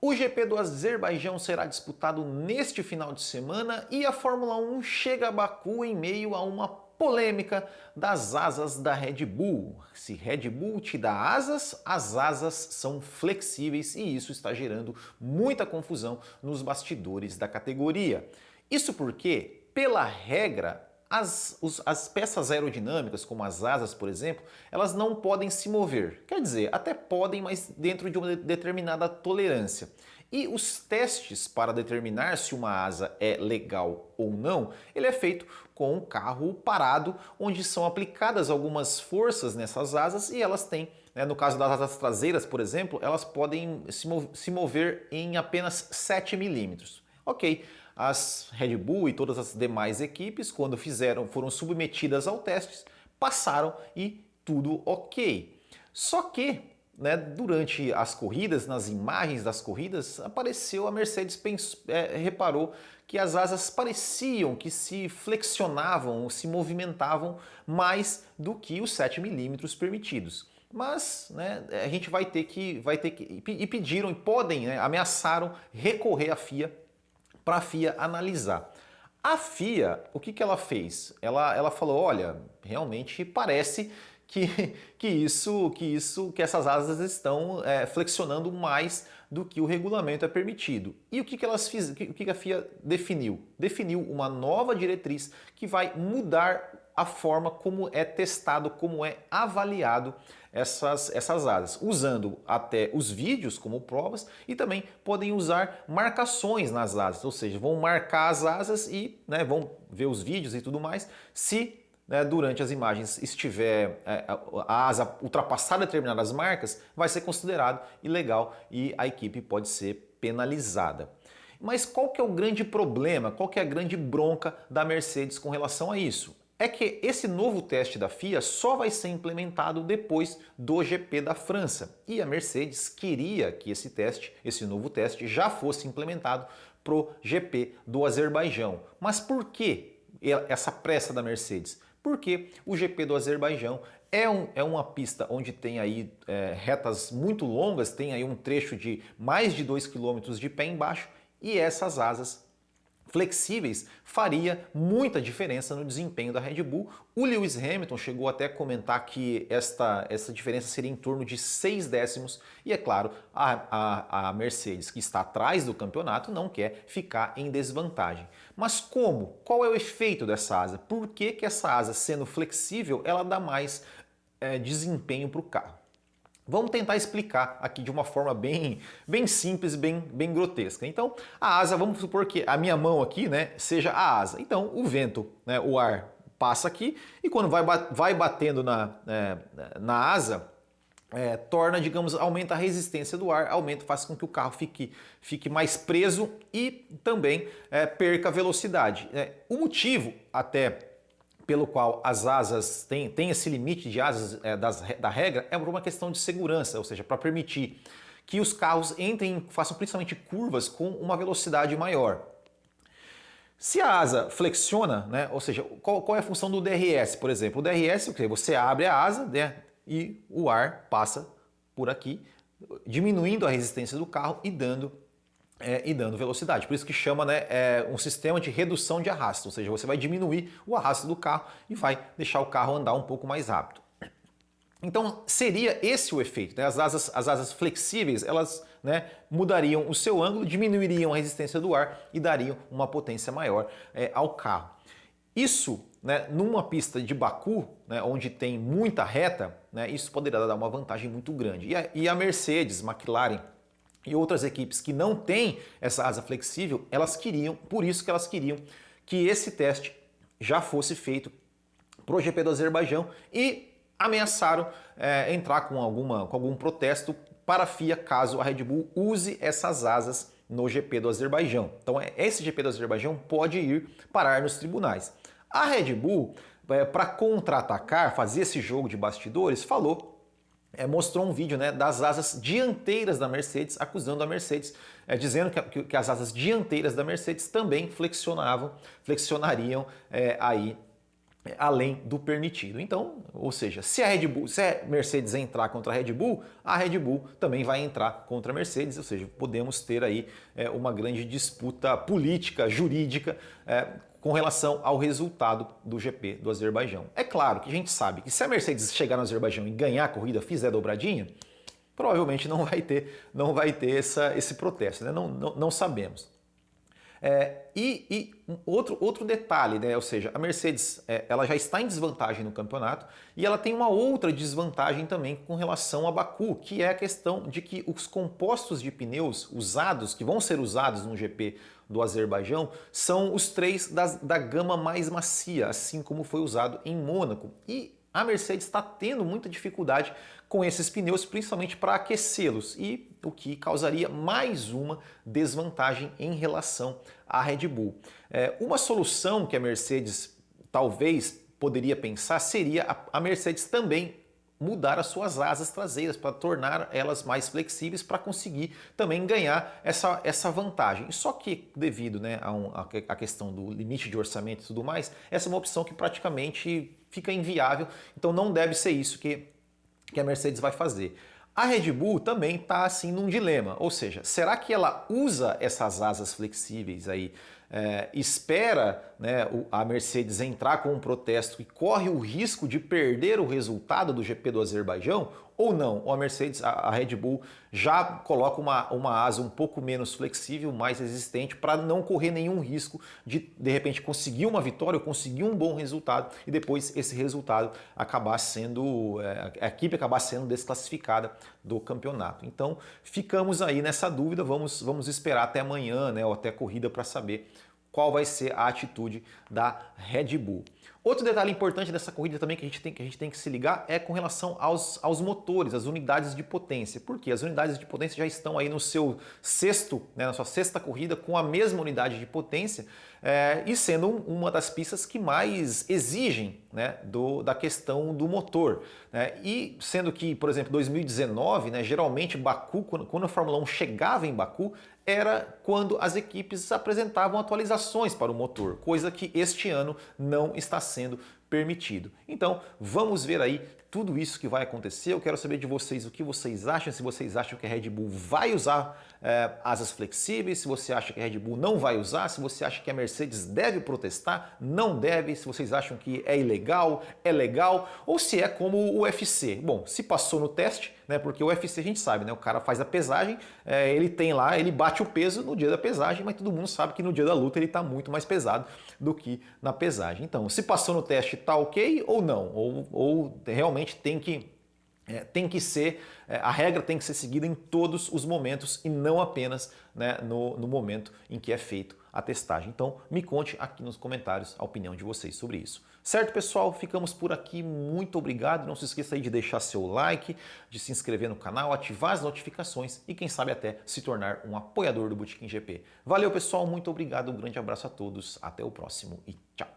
O GP do Azerbaijão será disputado neste final de semana e a Fórmula 1 chega a Baku em meio a uma polêmica das asas da Red Bull. Se Red Bull te dá asas, as asas são flexíveis e isso está gerando muita confusão nos bastidores da categoria. Isso porque, pela regra, as peças aerodinâmicas, como as asas, por exemplo, elas não podem se mover. Quer dizer, até podem, mas dentro de uma determinada tolerância. E os testes para determinar se uma asa é legal ou não, ele é feito com um carro parado, onde são aplicadas algumas forças nessas asas e elas têm, no caso das asas traseiras, por exemplo, elas podem se mover em apenas 7 milímetros. Ok, as Red Bull e todas as demais equipes, quando foram submetidas ao teste, passaram e tudo ok. Só que, durante as corridas, nas imagens das corridas, apareceu a Mercedes, reparou que as asas pareciam que se flexionavam, se movimentavam mais do que os 7 milímetros permitidos. Mas a gente vai ter que e pediram e podem, ameaçaram recorrer à FIA para a FIA analisar. A FIA, o que ela fez? Ela falou, olha, realmente parece que essas asas estão flexionando mais do que o regulamento é permitido. E o que a FIA definiu? Definiu uma nova diretriz que vai mudar a forma como é testado, como é avaliado essas asas, usando até os vídeos como provas e também podem usar marcações nas asas, ou seja, vão marcar as asas e vão ver os vídeos e tudo mais. Se durante as imagens estiver a asa ultrapassar determinadas marcas, vai ser considerado ilegal e a equipe pode ser penalizada. Mas qual que é o grande problema, qual que é a grande bronca da Mercedes com relação a isso? É que esse novo teste da FIA só vai ser implementado depois do GP da França. E a Mercedes queria que esse novo teste, já fosse implementado para o GP do Azerbaijão. Mas por que essa pressa da Mercedes? Porque o GP do Azerbaijão é uma pista onde tem aí retas muito longas, tem aí um trecho de mais de 2 km de pé embaixo e essas asas flexíveis faria muita diferença no desempenho da Red Bull. O Lewis Hamilton chegou até a comentar que essa diferença seria em torno de 6 décimos e é claro, a Mercedes, que está atrás do campeonato, não quer ficar em desvantagem. Mas como? Qual é o efeito dessa asa? Por que essa asa, sendo flexível, ela dá mais desempenho para o carro? Vamos tentar explicar aqui de uma forma bem simples, bem grotesca. Então, a asa, vamos supor que a minha mão aqui, seja a asa. Então, o vento, o ar passa aqui e quando vai batendo na asa, torna, digamos, aumenta a resistência do ar, faz com que o carro fique mais preso e também perca velocidade. O motivo até pelo qual as asas têm esse limite de asas da regra é por uma questão de segurança, ou seja, para permitir que os carros façam principalmente curvas com uma velocidade maior. Se a asa flexiona, ou seja, qual é a função do DRS, por exemplo? O DRS, você abre a asa e o ar passa por aqui, diminuindo a resistência do carro e dando velocidade. Por isso que chama um sistema de redução de arrasto, ou seja, você vai diminuir o arrasto do carro e vai deixar o carro andar um pouco mais rápido. Então seria esse o efeito. As asas flexíveis, elas mudariam o seu ângulo, diminuiriam a resistência do ar e dariam uma potência maior ao carro. Isso, numa pista de Baku, onde tem muita reta, isso poderia dar uma vantagem muito grande. E a Mercedes, McLaren e outras equipes que não têm essa asa flexível, por isso que elas queriam que esse teste já fosse feito para o GP do Azerbaijão e ameaçaram entrar com algum protesto para a FIA caso a Red Bull use essas asas no GP do Azerbaijão. Então esse GP do Azerbaijão pode ir parar nos tribunais. A Red Bull, para contra-atacar, fazer esse jogo de bastidores, mostrou um vídeo das asas dianteiras da Mercedes, acusando a Mercedes, dizendo que as asas dianteiras da Mercedes também flexionariam aí além do permitido. Então, ou seja, se a Mercedes entrar contra a Red Bull também vai entrar contra a Mercedes, ou seja, podemos ter aí uma grande disputa política, jurídica, com relação ao resultado do GP do Azerbaijão. É claro que a gente sabe que se a Mercedes chegar no Azerbaijão e ganhar a corrida, fizer dobradinha, provavelmente não vai ter esse protesto, né? Não sabemos. Outro detalhe, né? Ou seja, a Mercedes ela já está em desvantagem no campeonato e ela tem uma outra desvantagem também com relação a Baku, que é a questão de que os compostos de pneus usados, que vão ser usados no GP do Azerbaijão, são os 3 da gama mais macia, assim como foi usado em Mônaco. E a Mercedes está tendo muita dificuldade com esses pneus, principalmente para aquecê-los, e o que causaria mais uma desvantagem em relação à Red Bull. Uma solução que a Mercedes talvez poderia pensar seria a Mercedes também mudar as suas asas traseiras para tornar elas mais flexíveis para conseguir também ganhar essa vantagem. Só que devido, né, a questão do limite de orçamento e tudo mais, essa é uma opção que praticamente fica inviável, então não deve ser isso que a Mercedes vai fazer. A Red Bull também está assim num dilema, ou seja, será que ela usa essas asas flexíveis aí, espera, né, a Mercedes entrar com um protesto e corre o risco de perder o resultado do GP do Azerbaijão? Ou não? Ou a Mercedes, a Red Bull já coloca uma asa um pouco menos flexível, mais resistente, para não correr nenhum risco de repente conseguir uma vitória ou conseguir um bom resultado e depois esse resultado acabar sendo, a equipe acabar sendo desclassificada do campeonato. Então ficamos aí nessa dúvida, vamos esperar até amanhã, né, ou até a corrida para saber qual vai ser a atitude da Red Bull. Outro detalhe importante dessa corrida também que a gente tem que se ligar é com relação aos motores, as unidades de potência. Porque as unidades de potência já estão aí no seu sexto, né, na sua sexta corrida com a mesma unidade de potência e sendo uma das pistas que mais exigem, né, da questão do motor. Né? E sendo que, por exemplo, 2019, né, geralmente Baku, quando a Fórmula 1 chegava em Baku, era quando as equipes apresentavam atualizações para o motor, coisa que este ano não está sendo permitido. Então, vamos ver aí tudo isso que vai acontecer. Eu quero saber de vocês o que vocês acham, se vocês acham que a Red Bull vai usar asas flexíveis, se você acha que a Red Bull não vai usar, se você acha que a Mercedes deve protestar, não deve, se vocês acham que é ilegal, é legal, ou se é como o UFC. Bom, se passou no teste, né, porque o UFC a gente sabe, né, o cara faz a pesagem, ele tem lá, ele bate o peso no dia da pesagem, mas todo mundo sabe que no dia da luta ele está muito mais pesado do que na pesagem. Então, se passou no teste, tá ok ou não? Ou realmente tem que ser, a regra tem que ser seguida em todos os momentos e não apenas, né, no momento em que é feito a testagem. Então me conte aqui nos comentários a opinião de vocês sobre isso. Certo, pessoal? Ficamos por aqui. Muito obrigado. Não se esqueça aí de deixar seu like, de se inscrever no canal, ativar as notificações e quem sabe até se tornar um apoiador do Botequim GP. Valeu, pessoal. Muito obrigado. Um grande abraço a todos. Até o próximo e tchau.